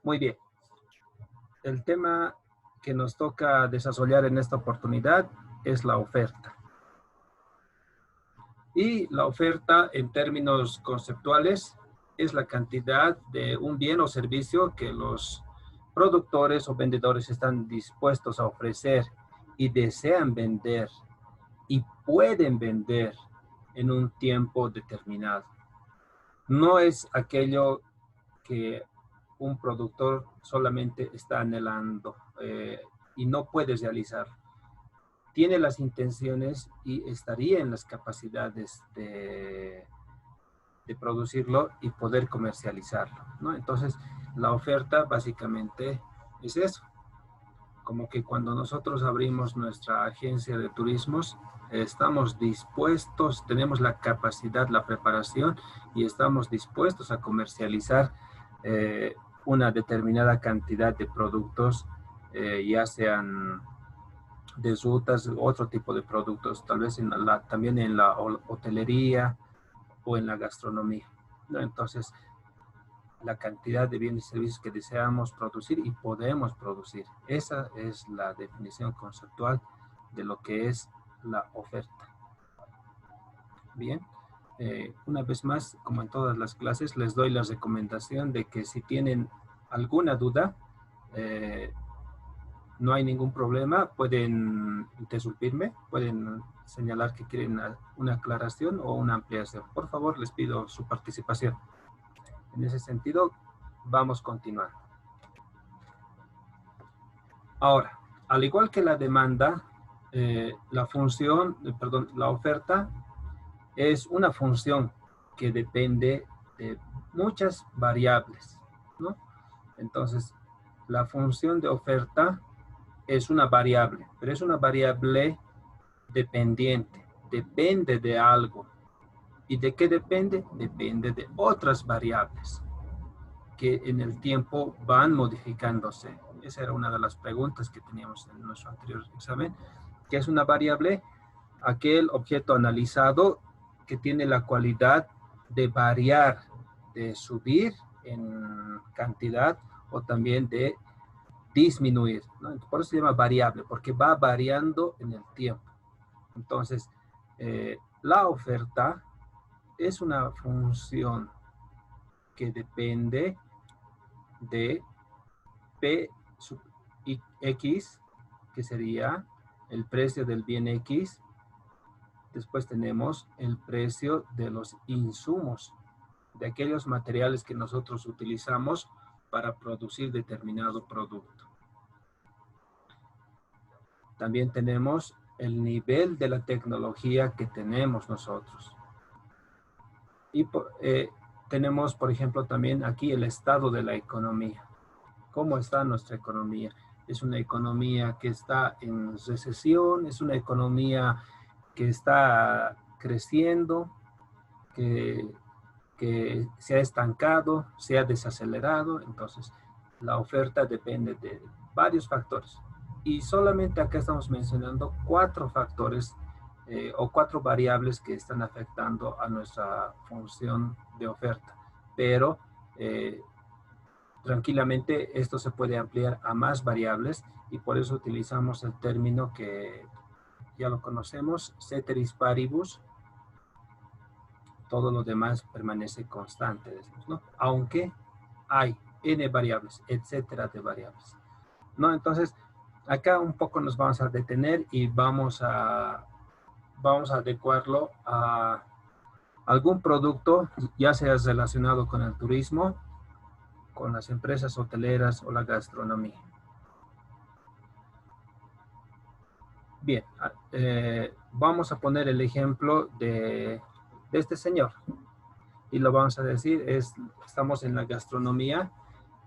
Muy bien. El tema que nos toca desarrollar en esta oportunidad es la oferta. Y la oferta, en términos conceptuales, es la cantidad de un bien o servicio que los productores o vendedores están dispuestos a ofrecer y desean vender y pueden vender en un tiempo determinado. No es aquello que un productor solamente está anhelando y no puede realizar. Tiene las intenciones y estaría en las capacidades de producirlo y poder comercializarlo, ¿no? Entonces, la oferta básicamente es eso. Como que cuando nosotros abrimos nuestra agencia de turismos, estamos dispuestos, tenemos la capacidad, la preparación y estamos dispuestos a comercializar una determinada cantidad de productos, ya sean de rutas, otro tipo de productos, tal vez también en la hotelería o en la gastronomía, ¿no? Entonces, la cantidad de bienes y servicios que deseamos producir y podemos producir. Esa es la definición conceptual de lo que es la oferta. Bien, una vez más, como en todas las clases, les doy la recomendación de que si tienen alguna duda, no hay ningún problema, pueden interrumpirme, pueden señalar que quieren una aclaración o una ampliación. Por favor, les pido su participación. En ese sentido, vamos continuando. Ahora, al igual que la demanda, la oferta es una función que depende de muchas variables, ¿no? Entonces, la función de oferta es una variable, pero es una variable dependiente, depende de algo. ¿Y de qué depende? Depende de otras variables que en el tiempo van modificándose. Esa era una de las preguntas que teníamos en nuestro anterior examen, que es una variable, aquel objeto analizado que tiene la cualidad de variar, de subir en cantidad o también de disminuir, ¿no? Por eso se llama variable, porque va variando en el tiempo. Entonces, la oferta es una función que depende de P sub X, que sería el precio del bien X. Después tenemos el precio de los insumos, de aquellos materiales que nosotros utilizamos para producir determinado producto. También tenemos el nivel de la tecnología que tenemos nosotros. Y tenemos, por ejemplo, también aquí el estado de la economía. ¿Cómo está nuestra economía? Es una economía que está en recesión, es una economía que está creciendo, que se ha estancado, se ha desacelerado. Entonces, la oferta depende de varios factores. Y solamente acá estamos mencionando 4 factores o 4 variables que están afectando a nuestra función de oferta. Pero tranquilamente esto se puede ampliar a más variables y por eso utilizamos el término que ya lo conocemos, ceteris paribus. Todo lo demás permanece constante, decimos, ¿no? Aunque hay n variables, etcétera, de variables, ¿no? Entonces, acá un poco nos vamos a detener y vamos a adecuarlo a algún producto, ya sea relacionado con el turismo, con las empresas hoteleras o la gastronomía. Bien, vamos a poner el ejemplo de este señor. Y lo vamos a decir, estamos en la gastronomía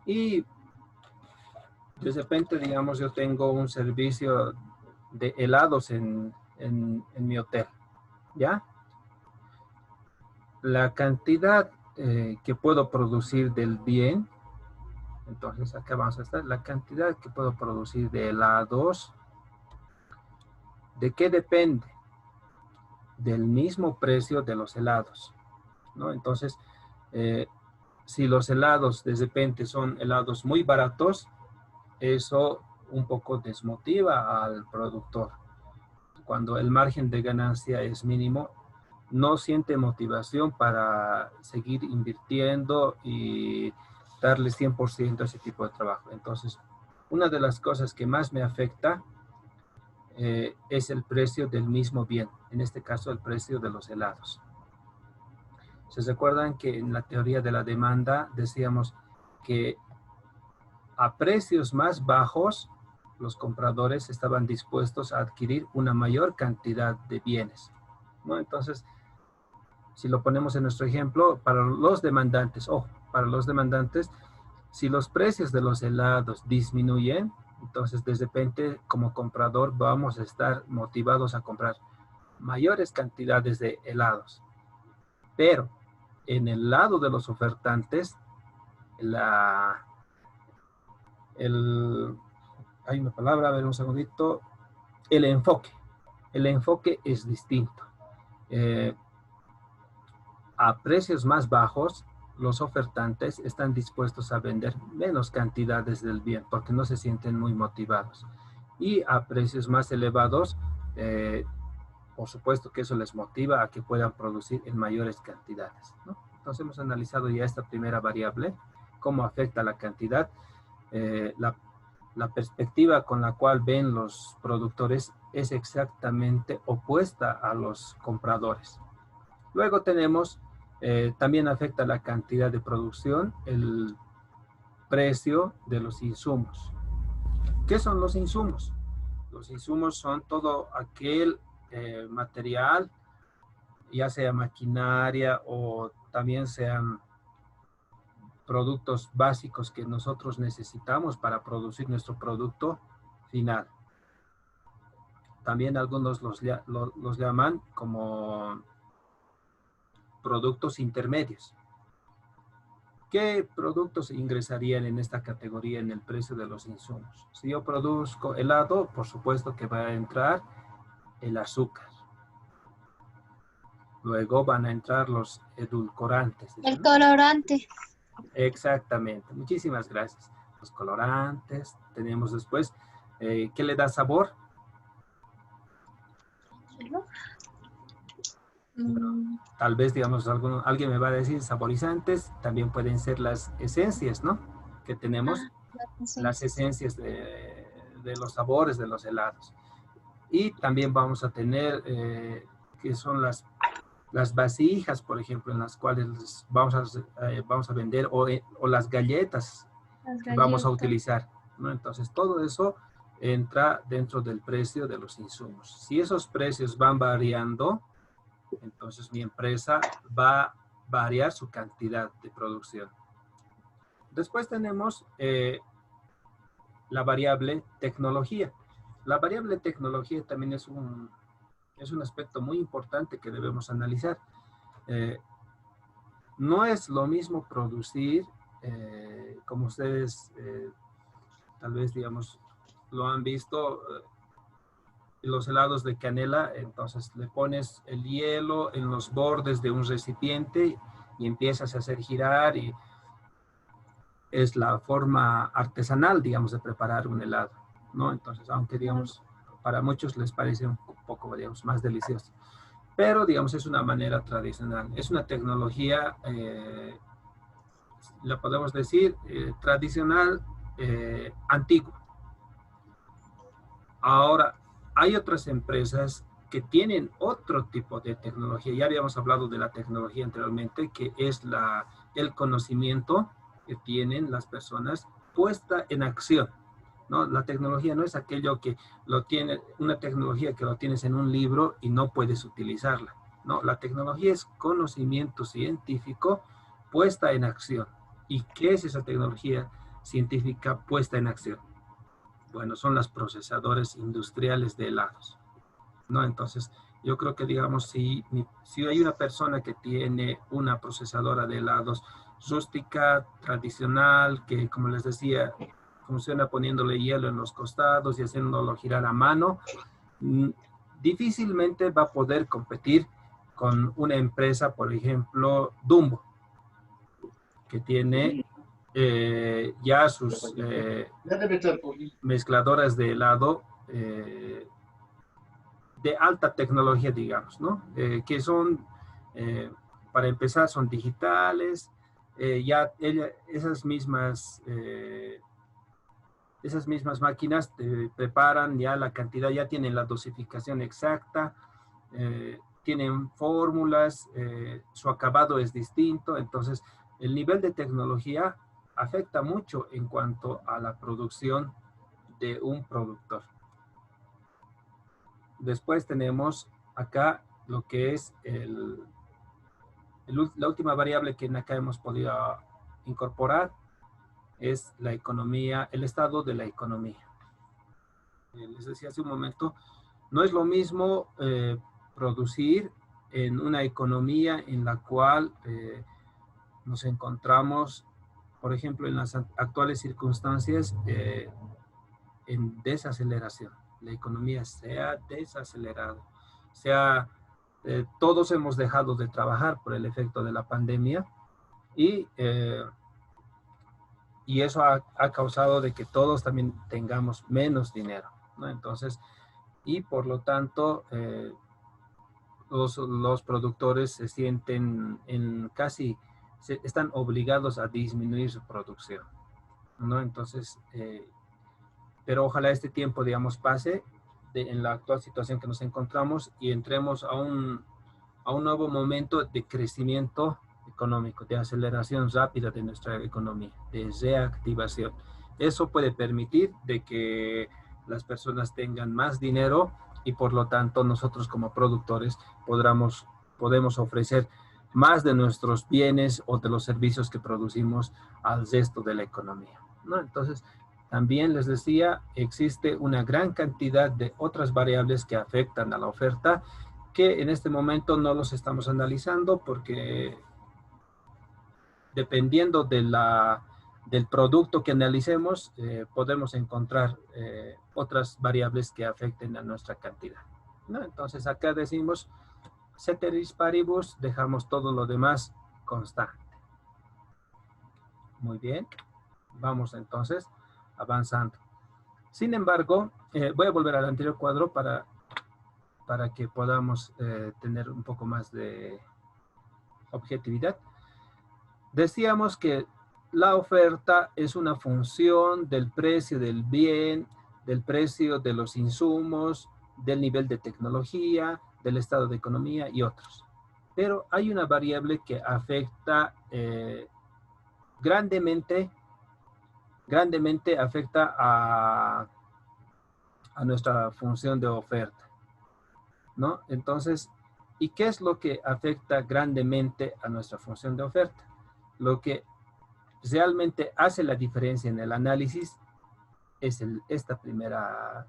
y de repente, digamos, yo tengo un servicio de helados en mi hotel, ¿ya? La cantidad que puedo producir del bien, entonces acá vamos a estar, la cantidad que puedo producir de helados, ¿de qué depende? Del mismo precio de los helados, ¿no? Entonces, si los helados de repente son helados muy baratos, eso un poco desmotiva al productor. Cuando el margen de ganancia es mínimo, no siente motivación para seguir invirtiendo y darle 100% a ese tipo de trabajo. Entonces, una de las cosas que más me afecta es el precio del mismo bien, en este caso el precio de los helados. ¿Se recuerdan que en la teoría de la demanda decíamos que a precios más bajos los compradores estaban dispuestos a adquirir una mayor cantidad de bienes, ¿no? Entonces, si lo ponemos en nuestro ejemplo, para los demandantes, para los demandantes, si los precios de los helados disminuyen, entonces de repente como comprador vamos a estar motivados a comprar mayores cantidades de helados. Pero en el lado de los ofertantes, hay una palabra, a ver un segundito, el enfoque es distinto. A precios más bajos, los ofertantes están dispuestos a vender menos cantidades del bien porque no se sienten muy motivados. Y a precios más elevados, por supuesto que eso les motiva a que puedan producir en mayores cantidades, ¿no? Entonces hemos analizado ya esta primera variable, cómo afecta la cantidad. La perspectiva con la cual ven los productores es exactamente opuesta a los compradores. Luego tenemos, también afecta la cantidad de producción, el precio de los insumos. ¿Qué son los insumos? Los insumos son todo aquel material, ya sea maquinaria o también sean productos básicos que nosotros necesitamos para producir nuestro producto final. También algunos los llaman como productos intermedios. ¿Qué productos ingresarían en esta categoría en el precio de los insumos? Si yo produzco helado, por supuesto que va a entrar el azúcar. Luego van a entrar los edulcorantes. El colorante. Exactamente. Muchísimas gracias. Los colorantes. Tenemos después, ¿qué le da sabor? Bueno, tal vez, digamos, alguien me va a decir saborizantes, también pueden ser las esencias, ¿no? Que tenemos, las esencias de los sabores de los helados. Y también vamos a tener, que son las vasijas, por ejemplo, en las cuales vamos a vender, o las galletas que vamos a utilizar, ¿no? Entonces, todo eso entra dentro del precio de los insumos. Si esos precios van variando, entonces mi empresa va a variar su cantidad de producción. Después tenemos la variable tecnología. La variable tecnología también es un aspecto muy importante que debemos analizar. No es lo mismo producir, como ustedes tal vez, digamos, lo han visto, los helados de canela. Entonces le pones el hielo en los bordes de un recipiente y empiezas a hacer girar, y es la forma artesanal, digamos, de preparar un helado, ¿no? Entonces, aunque, digamos, para muchos les parece un poco, digamos, más delicioso, pero, digamos, es una manera tradicional, es una tecnología, la podemos decir, tradicional, antigua. Ahora, hay otras empresas que tienen otro tipo de tecnología. Ya habíamos hablado de la tecnología anteriormente, que es el conocimiento que tienen las personas puesta en acción, ¿no? La tecnología no es aquello que una tecnología que lo tienes en un libro y no puedes utilizarla, ¿no? La tecnología es conocimiento científico puesta en acción. ¿Y qué es esa tecnología científica puesta en acción? Bueno, son los procesadores industriales de helados, ¿no? Entonces, yo creo que, digamos, si hay una persona que tiene una procesadora de helados rústica, tradicional, que, como les decía, funciona poniéndole hielo en los costados y haciéndolo girar a mano, difícilmente va a poder competir con una empresa, por ejemplo, Dumbo. que tiene ya sus mezcladoras de helado de alta tecnología, digamos, ¿no? Que son, para empezar, son digitales, esas mismas máquinas te preparan ya la cantidad, ya tienen la dosificación exacta, tienen fórmulas, su acabado es distinto, entonces el nivel de tecnología afecta mucho en cuanto a la producción de un productor. Después tenemos acá lo que es la última variable que acá hemos podido incorporar es la economía, el estado de la economía. Les decía hace un momento, no es lo mismo producir en una economía en la cual nos encontramos, por ejemplo, en las actuales circunstancias, en desaceleración. La economía se ha desacelerado. Todos hemos dejado de trabajar por el efecto de la pandemia y eso ha causado de que todos también tengamos menos dinero, ¿no? Entonces, y por lo tanto, los productores se sienten están obligados a disminuir su producción, ¿no? Entonces, pero ojalá este tiempo, digamos, pase en la actual situación que nos encontramos y entremos a un nuevo momento de crecimiento económico, de aceleración rápida de nuestra economía, de reactivación. Eso puede permitir de que las personas tengan más dinero y por lo tanto nosotros como productores podemos ofrecer más de nuestros bienes o de los servicios que producimos al resto de la economía, ¿no? Entonces, también les decía, existe una gran cantidad de otras variables que afectan a la oferta que en este momento no los estamos analizando porque dependiendo del producto que analicemos, podemos encontrar otras variables que afecten a nuestra cantidad, ¿no? Entonces acá decimos, ceteris paribus, dejamos todo lo demás constante. Muy bien, vamos entonces avanzando. Sin embargo, voy a volver al anterior cuadro para que podamos tener un poco más de objetividad. Decíamos que la oferta es una función del precio del bien, del precio de los insumos, del nivel de tecnología, del estado de economía y otros. Pero hay una variable que afecta grandemente afecta a nuestra función de oferta, ¿no? Entonces, ¿y qué es lo que afecta grandemente a nuestra función de oferta? Lo que realmente hace la diferencia en el análisis es esta primera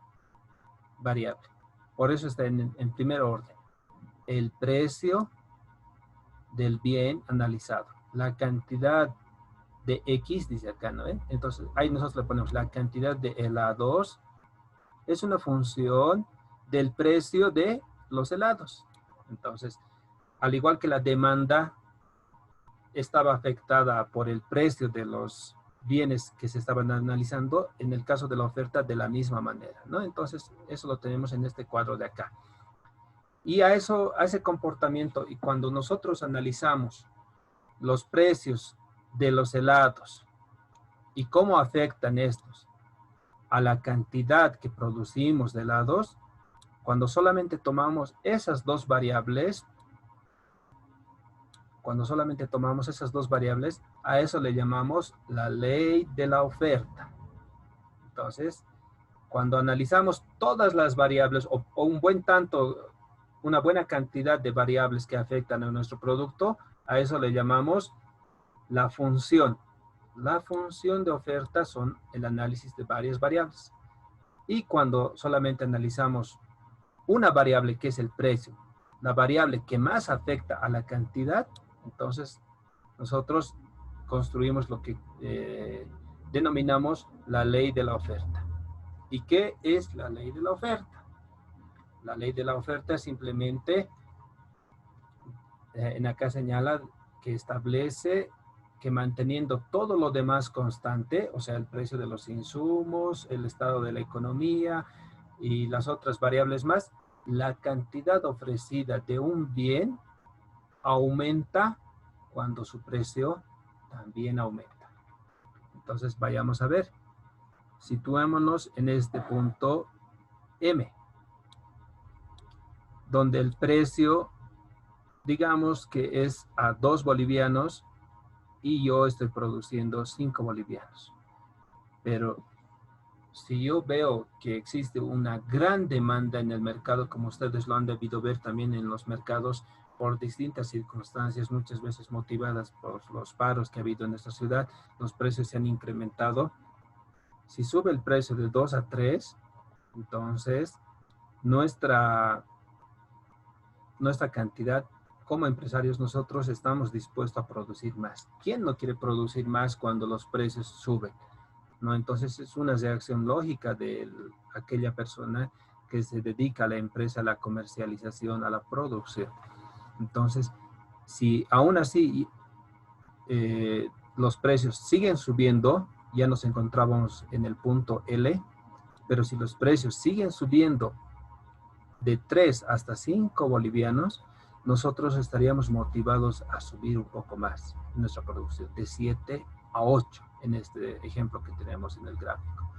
variable. Por eso está en primer orden. El precio del bien analizado. La cantidad de X, dice acá, ¿no? Entonces, ahí nosotros le ponemos la cantidad de helados. Es una función del precio de los helados. Entonces, al igual que la demanda estaba afectada por el precio de los bienes que se estaban analizando, en el caso de la oferta de la misma manera, ¿no? Entonces, eso lo tenemos en este cuadro de acá. Y a ese comportamiento, y cuando nosotros analizamos los precios de los helados y cómo afectan estos a la cantidad que producimos de helados, cuando solamente tomamos esas dos variables, a eso le llamamos la ley de la oferta. Entonces, cuando analizamos todas las variables o una buena cantidad de variables que afectan a nuestro producto, a eso le llamamos la función. La función de oferta son el análisis de varias variables. Y cuando solamente analizamos una variable que es el precio, la variable que más afecta a la cantidad, entonces nosotros construimos lo que denominamos la ley de la oferta. ¿Y qué es la ley de la oferta? La ley de la oferta simplemente, en acá señala que establece que manteniendo todo lo demás constante, o sea, el precio de los insumos, el estado de la economía y las otras variables más, la cantidad ofrecida de un bien aumenta cuando su precio también aumenta. Entonces, vayamos a ver. Situémonos en este punto M, donde el precio, digamos que es a 2 bolivianos y yo estoy produciendo 5 bolivianos. Pero si yo veo que existe una gran demanda en el mercado, como ustedes lo han debido ver también en los mercados, por distintas circunstancias, muchas veces motivadas por los paros que ha habido en esta ciudad, los precios se han incrementado. Si sube el precio de 2 a 3, entonces nuestra cantidad, como empresarios, nosotros estamos dispuestos a producir más. ¿Quién no quiere producir más cuando los precios suben? ¿No? Entonces es una reacción lógica de aquella persona que se dedica a la empresa, a la comercialización, a la producción. Entonces, si aún así los precios siguen subiendo, ya nos encontrábamos en el punto L, pero si los precios siguen subiendo de 3 hasta 5 bolivianos, nosotros estaríamos motivados a subir un poco más nuestra producción, de 7 a 8, en este ejemplo que tenemos en el gráfico.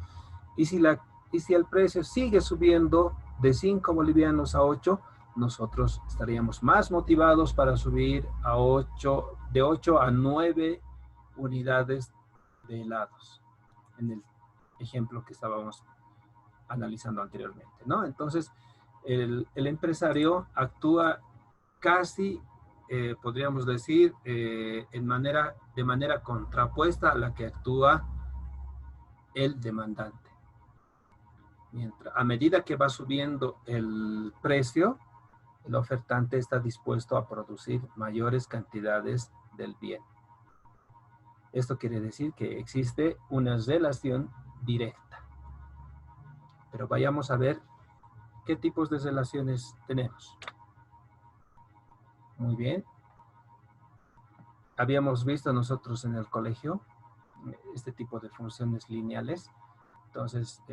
Y si el precio sigue subiendo de 5 bolivianos a 8, nosotros estaríamos más motivados para subir a 8, de 8 a 9 unidades de helados, en el ejemplo que estábamos analizando anteriormente, ¿no? Entonces, el empresario actúa casi, podríamos decir, de manera contrapuesta a la que actúa el demandante. A medida que va subiendo el precio, el ofertante está dispuesto a producir mayores cantidades del bien. Esto quiere decir que existe una relación directa. Pero vayamos a ver qué tipos de relaciones tenemos. Muy bien. Habíamos visto nosotros en el colegio este tipo de funciones lineales. Entonces,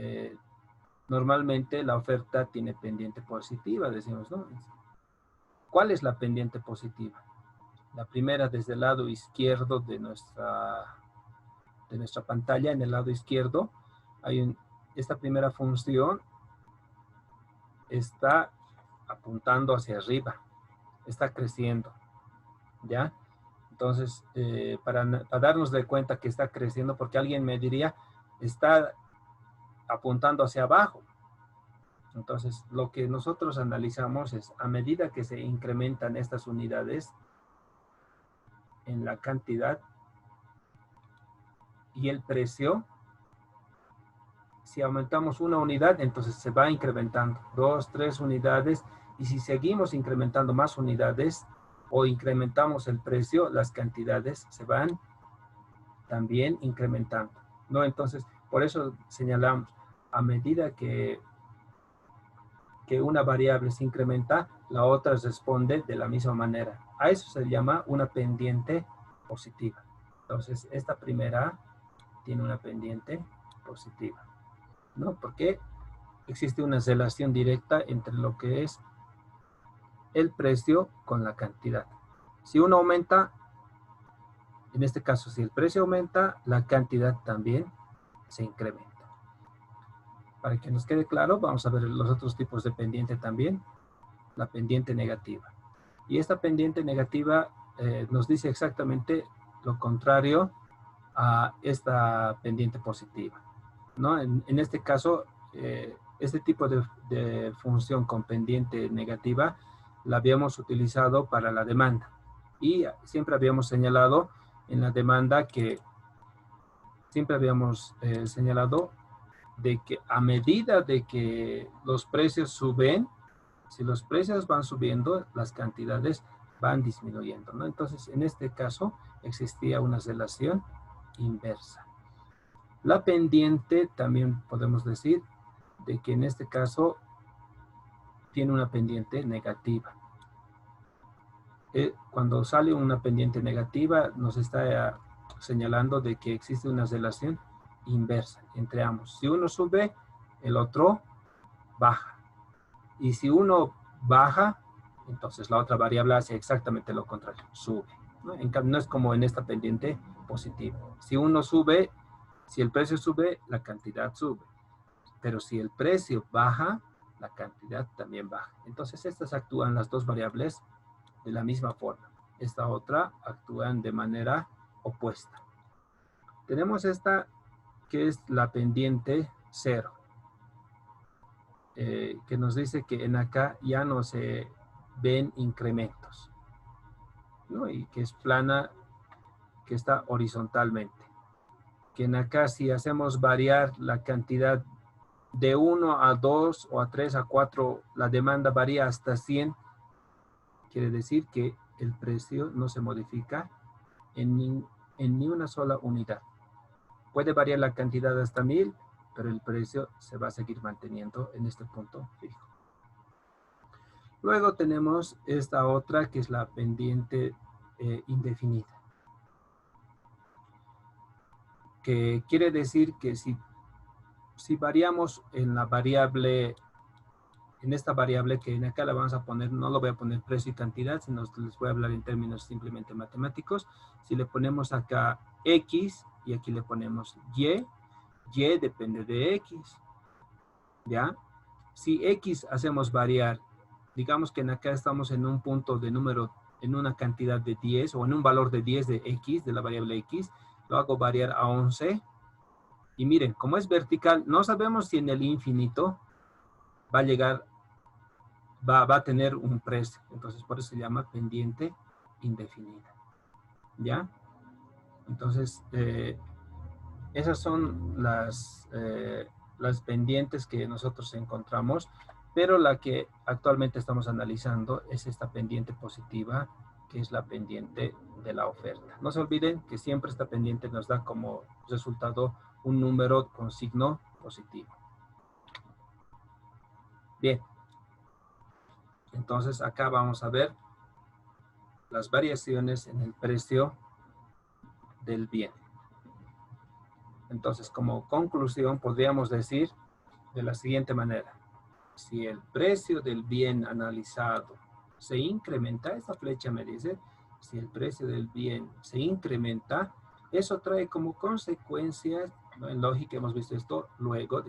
normalmente la oferta tiene pendiente positiva, decimos, ¿no? ¿Cuál es la pendiente positiva? La primera, desde el lado izquierdo de nuestra pantalla, en el lado izquierdo, esta primera función está apuntando hacia arriba, está creciendo, ¿ya? Entonces, para darnos de cuenta que está creciendo, porque alguien me diría, está apuntando hacia abajo. Entonces, lo que nosotros analizamos es, a medida que se incrementan estas unidades en la cantidad y el precio, si aumentamos una unidad, entonces se va incrementando 2, 3 unidades, y si seguimos incrementando más unidades o incrementamos el precio, las cantidades se van también incrementando, ¿no? Entonces, por eso señalamos, a medida que una variable se incrementa, la otra responde de la misma manera. A eso se llama una pendiente positiva. Entonces, esta primera tiene una pendiente positiva, ¿no? Porque existe una relación directa entre lo que es el precio con la cantidad. Si uno aumenta, en este caso, si el precio aumenta, la cantidad también se incrementa. Para que nos quede claro, vamos a ver los otros tipos de pendiente también. La pendiente negativa. Y esta pendiente negativa nos dice exactamente lo contrario a esta pendiente positiva, ¿no? En este caso, este tipo de función con pendiente negativa la habíamos utilizado para la demanda. Y siempre habíamos señalado en la demanda que siempre habíamos señalado de que a medida de que los precios suben, si los precios van subiendo, las cantidades van disminuyendo, ¿no? Entonces, en este caso, existía una relación inversa. La pendiente, también podemos decir, de que en este caso, tiene una pendiente negativa. Cuando sale una pendiente negativa, nos está señalando de que existe una relación inversa entre ambos. Si uno sube, el otro baja. Y si uno baja, entonces la otra variable hace exactamente lo contrario, sube, ¿no? En cambio, no es como en esta pendiente positiva. Si uno sube, si el precio sube, la cantidad sube. Pero si el precio baja, la cantidad también baja. Entonces, estas actúan las dos variables de la misma forma. Esta otra actúan de manera opuesta. Tenemos esta que es la pendiente cero, que nos dice que en acá ya no se ven incrementos, ¿no? Y que es plana, que está horizontalmente. Que en acá si hacemos variar la cantidad de 1 a 2 o a 3 a 4, la demanda varía hasta 100, quiere decir que el precio no se modifica en ni una sola unidad. Puede variar la cantidad hasta 1000, pero el precio se va a seguir manteniendo en este punto fijo. Luego tenemos esta otra que es la pendiente indefinida, que quiere decir que si variamos en la variable, en esta variable que en acá la vamos a poner, no lo voy a poner precio y cantidad, sino les voy a hablar en términos simplemente matemáticos. Si le ponemos acá X y aquí le ponemos Y, Y depende de X, ¿ya? Si X hacemos variar, digamos que en acá estamos en un punto de número, en una cantidad de 10 o en un valor de 10 de X, de la variable X, lo hago variar a 11. Y miren, como es vertical, no sabemos si en el infinito va a llegar, va a tener un precio. Entonces, por eso se llama pendiente indefinida. ¿Ya? Entonces, esas son las pendientes que nosotros encontramos, pero la que actualmente estamos analizando es esta pendiente positiva, que es la pendiente de la oferta. No se olviden que siempre esta pendiente nos da como resultado un número con signo positivo. Bien. Entonces acá vamos a ver las variaciones en el precio del bien. Entonces, como conclusión, podríamos decir de la siguiente manera. Si el precio del bien analizado se incrementa, esta flecha me dice, si el precio del bien se incrementa, eso trae como consecuencia, ¿no? En lógica hemos visto esto luego,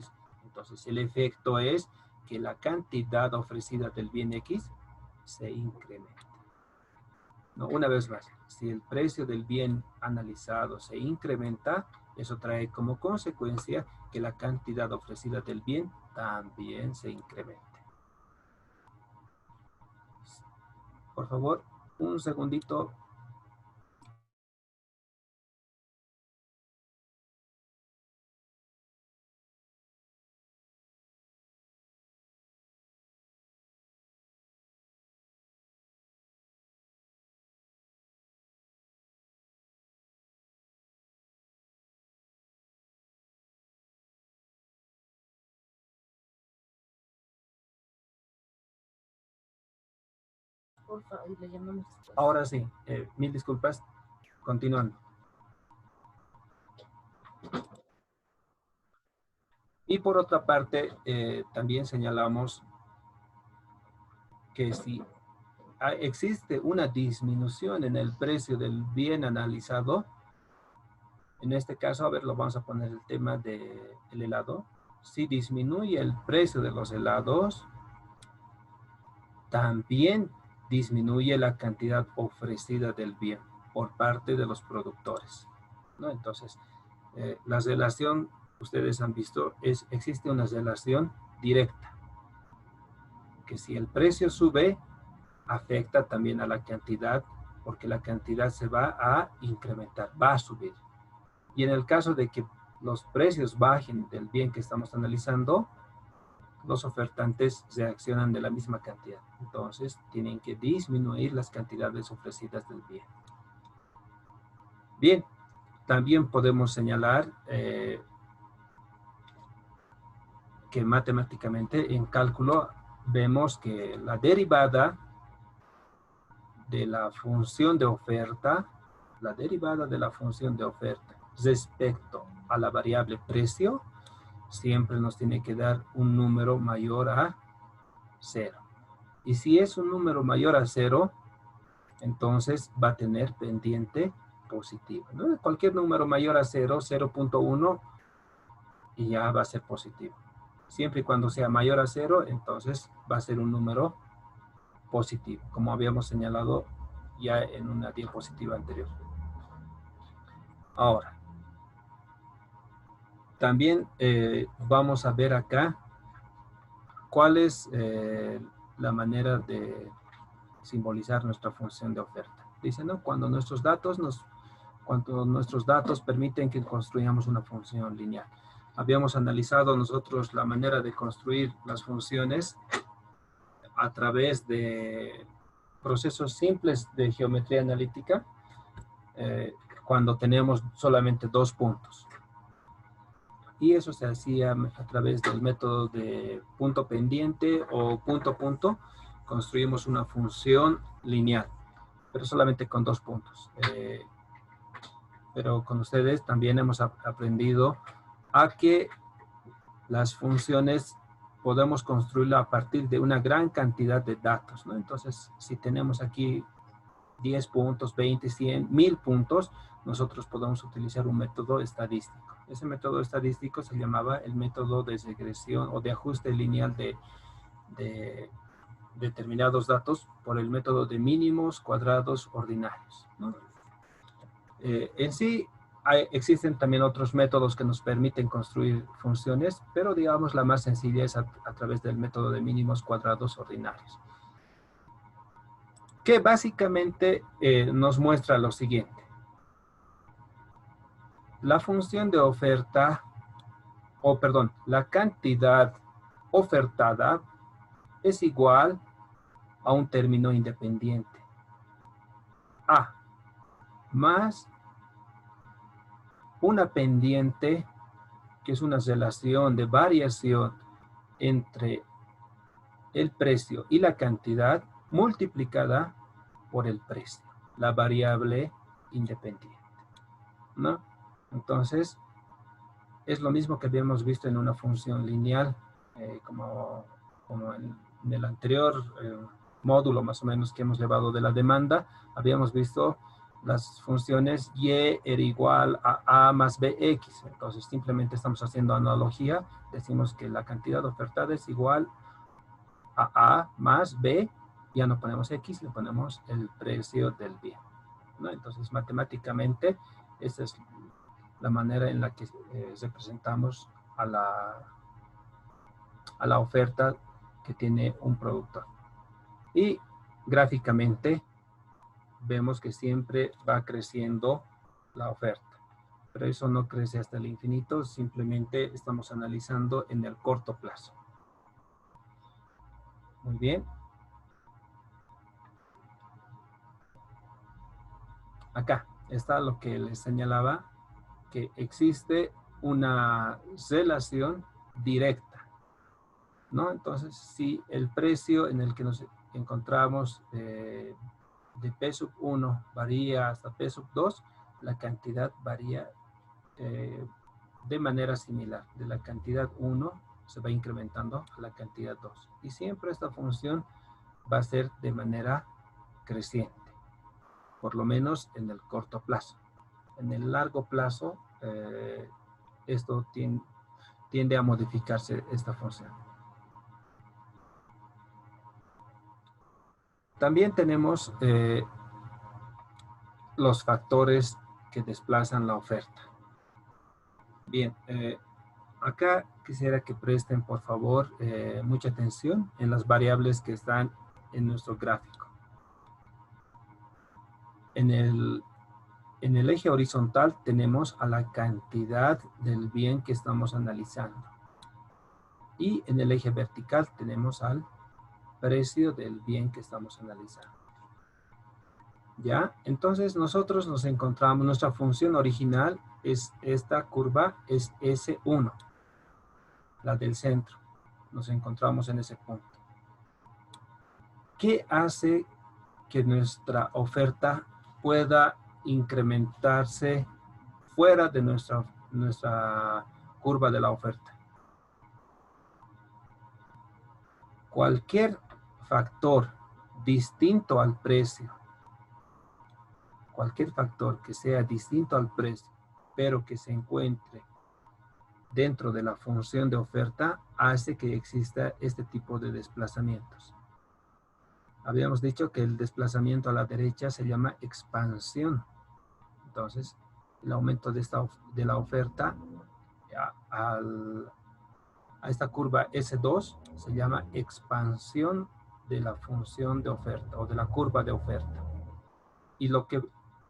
entonces el efecto es que la cantidad ofrecida del bien X se incrementa. No, una vez más, si el precio del bien analizado se incrementa, eso trae como consecuencia que la cantidad ofrecida del bien también se incremente. Por favor, un segundito. Por favor, le llamamos. Ahora sí, mil disculpas. Continuando. Y por otra parte, también señalamos que si existe una disminución en el precio del bien analizado, en este caso, a ver, lo vamos a poner el tema del helado. Si disminuye el precio de los helados, también disminuye la cantidad ofrecida del bien por parte de los productores, ¿no? Entonces, la relación, ustedes han visto, existe una relación directa, que si el precio sube, afecta también a la cantidad, porque la cantidad se va a incrementar, va a subir. Y en el caso de que los precios bajen del bien que estamos analizando, los ofertantes reaccionan de la misma cantidad. Entonces, tienen que disminuir las cantidades ofrecidas del bien. Bien, también podemos señalar que matemáticamente en cálculo vemos que la derivada de la función de oferta la derivada de la función de oferta respecto a la variable precio, siempre nos tiene que dar un número mayor a 0. Y si es un número mayor a 0, entonces va a tener pendiente positivo, ¿no? Cualquier número mayor a 0, 0.1, y ya va a ser positivo. Siempre y cuando sea mayor a 0, entonces va a ser un número positivo, como habíamos señalado ya en una diapositiva anterior. Ahora, también vamos a ver acá cuál es la manera de simbolizar nuestra función de oferta. Dice, ¿no? Cuando nuestros datos permiten que construyamos una función lineal. Habíamos analizado nosotros la manera de construir las funciones a través de procesos simples de geometría analítica, cuando teníamos solamente 2 puntos. Y eso se hacía a través del método de punto pendiente o punto punto. Construimos una función lineal, pero solamente con 2 puntos. Pero con ustedes también hemos aprendido a que las funciones podemos construirla a partir de una gran cantidad de datos, ¿no? Entonces, si tenemos aquí 10 puntos, 20, 100, 1000 puntos, nosotros podemos utilizar un método estadístico. Ese método estadístico se llamaba el método de regresión o de ajuste lineal de determinados datos por el método de mínimos cuadrados ordinarios, ¿no? En sí, existen también otros métodos que nos permiten construir funciones, pero digamos la más sencilla es a través del método de mínimos cuadrados ordinarios, que básicamente nos muestra lo siguiente. La función de oferta, la cantidad ofertada es igual a un término independiente, A, más una pendiente, que es una relación de variación entre el precio y la cantidad multiplicada por el precio, la variable independiente, ¿no? Entonces, es lo mismo que habíamos visto en una función lineal, como en el anterior módulo más o menos que hemos llevado de la demanda. Habíamos visto las funciones y era igual a más bx. Entonces simplemente estamos haciendo analogía. Decimos que la cantidad ofertada es igual a más b. Ya no ponemos x, le ponemos el precio del bien, ¿no? Entonces matemáticamente esa es la manera en la que representamos a la oferta que tiene un productor. Y gráficamente vemos que siempre va creciendo la oferta, pero eso no crece hasta el infinito, simplemente estamos analizando en el corto plazo. Muy bien. Acá está lo que les señalaba, que existe una relación directa, ¿no? Entonces, si el precio en el que nos encontramos de P sub 1 varía hasta P sub 2, la cantidad varía de manera similar. De la cantidad 1 se va incrementando a la cantidad 2. Y siempre esta función va a ser de manera creciente, por lo menos en el corto plazo. En el largo plazo, esto tiende a modificarse esta función. También tenemos los factores que desplazan la oferta. Bien, acá quisiera que presten, por favor, mucha atención en las variables que están en nuestro gráfico. En el eje horizontal tenemos a la cantidad del bien que estamos analizando. Y en el eje vertical tenemos al precio del bien que estamos analizando. ¿Ya? Entonces nosotros nos encontramos, nuestra función original es esta curva, es S1, la del centro. Nos encontramos en ese punto. ¿Qué hace que nuestra oferta pueda incrementarse fuera de nuestra curva de la oferta. Cualquier factor distinto al precio, cualquier factor que sea distinto al precio, pero que se encuentre dentro de la función de oferta, hace que exista este tipo de desplazamientos. Habíamos dicho que el desplazamiento a la derecha se llama expansión. Entonces, el aumento de la oferta a esta curva S2 se llama expansión de la función de oferta o de la curva de oferta. Y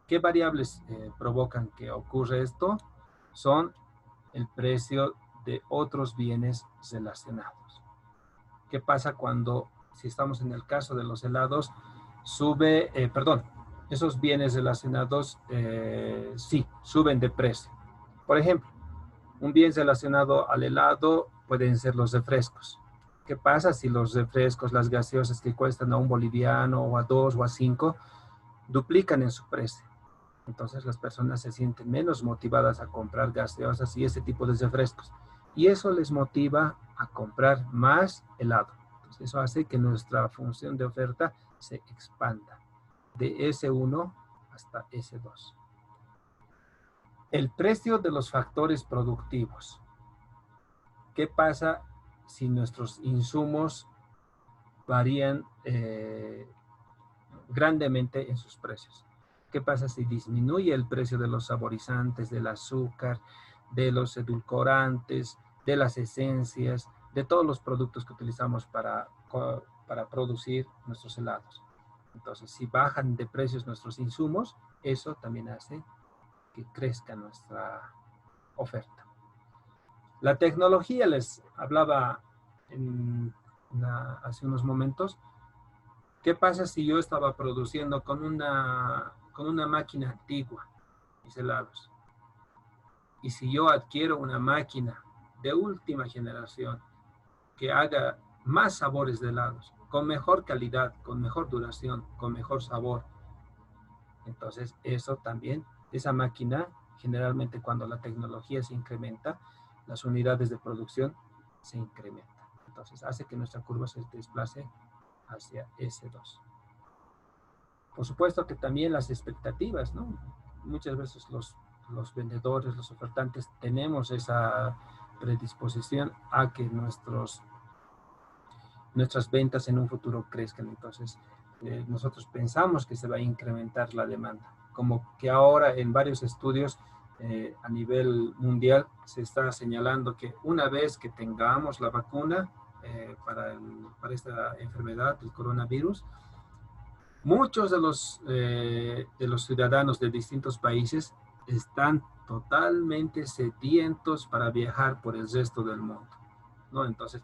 ¿qué variables provocan que ocurra esto? Son el precio de otros bienes relacionados. ¿Qué pasa cuando, si estamos en el caso de los helados, esos bienes relacionados sí, suben de precio? Por ejemplo, un bien relacionado al helado pueden ser los refrescos. ¿Qué pasa si los refrescos, las gaseosas que cuestan a $1 o a 2 o a 5, duplican en su precio? Entonces las personas se sienten menos motivadas a comprar gaseosas y ese tipo de refrescos. Y eso les motiva a comprar más helado. Entonces eso hace que nuestra función de oferta se expanda de S1 hasta S2. El precio de los factores productivos. ¿Qué pasa si nuestros insumos varían grandemente en sus precios? ¿Qué pasa si disminuye el precio de los saborizantes, del azúcar, de los edulcorantes, de las esencias, de todos los productos que utilizamos para producir nuestros helados? Entonces, si bajan de precios nuestros insumos, eso también hace que crezca nuestra oferta. La tecnología, les hablaba hace unos momentos. ¿Qué pasa si yo estaba produciendo con una máquina antigua mis helados? Y si yo adquiero una máquina de última generación que haga más sabores de helados, con mejor calidad, con mejor duración, con mejor sabor, entonces eso también, esa máquina, generalmente cuando la tecnología se incrementa, las unidades de producción se incrementan. Entonces hace que nuestra curva se desplace hacia S2. Por supuesto que también las expectativas, ¿no? Muchas veces los vendedores, los ofertantes, tenemos esa predisposición a que nuestras ventas en un futuro crezcan. Entonces, nosotros pensamos que se va a incrementar la demanda. Como que ahora en varios estudios a nivel mundial se está señalando que una vez que tengamos la vacuna para esta enfermedad, el coronavirus, muchos de los ciudadanos de distintos países están totalmente sedientos para viajar por el resto del mundo, ¿no? Entonces,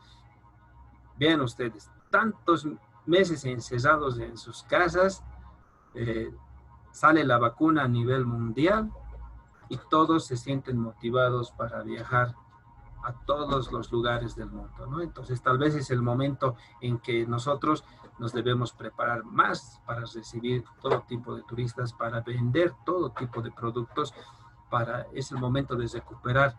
vean ustedes, tantos meses encerrados en sus casas, sale la vacuna a nivel mundial y todos se sienten motivados para viajar a todos los lugares del mundo, ¿no? Entonces, tal vez es el momento en que nosotros nos debemos preparar más para recibir todo tipo de turistas, para vender todo tipo de productos, es el momento de recuperar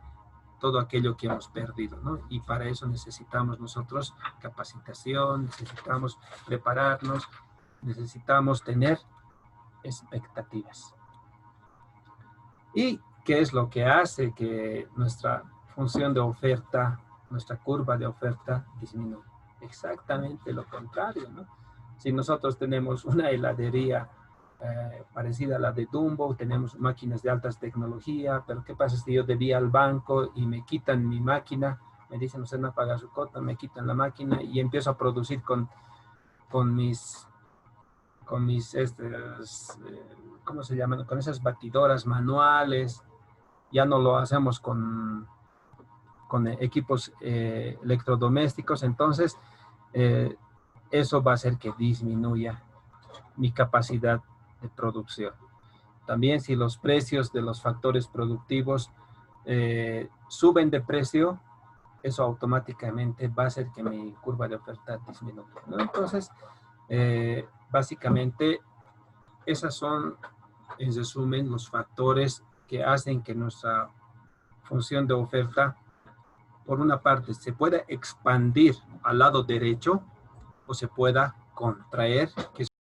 todo aquello que hemos perdido, ¿no? Y para eso necesitamos nosotros capacitación, necesitamos prepararnos, necesitamos tener expectativas. ¿Y qué es lo que hace que nuestra función de oferta, nuestra curva de oferta disminuya? Exactamente lo contrario, ¿no? Si nosotros tenemos una heladería parecida a la de Dumbo, tenemos máquinas de altas tecnología, pero ¿qué pasa si yo debía al banco y me quitan mi máquina? Me dicen, usted no paga su cuota, me quitan la máquina y empiezo a producir con mis ¿cómo se llaman? Con esas batidoras manuales. Ya no lo hacemos con equipos electrodomésticos. Entonces, eso va a hacer que disminuya mi capacidad de producción. También si los precios de los factores productivos suben de precio, eso automáticamente va a hacer que mi curva de oferta disminuya, ¿no? Entonces, básicamente, esas son en resumen, los factores que hacen que nuestra función de oferta, por una parte, se pueda expandir al lado derecho o se pueda contraer, que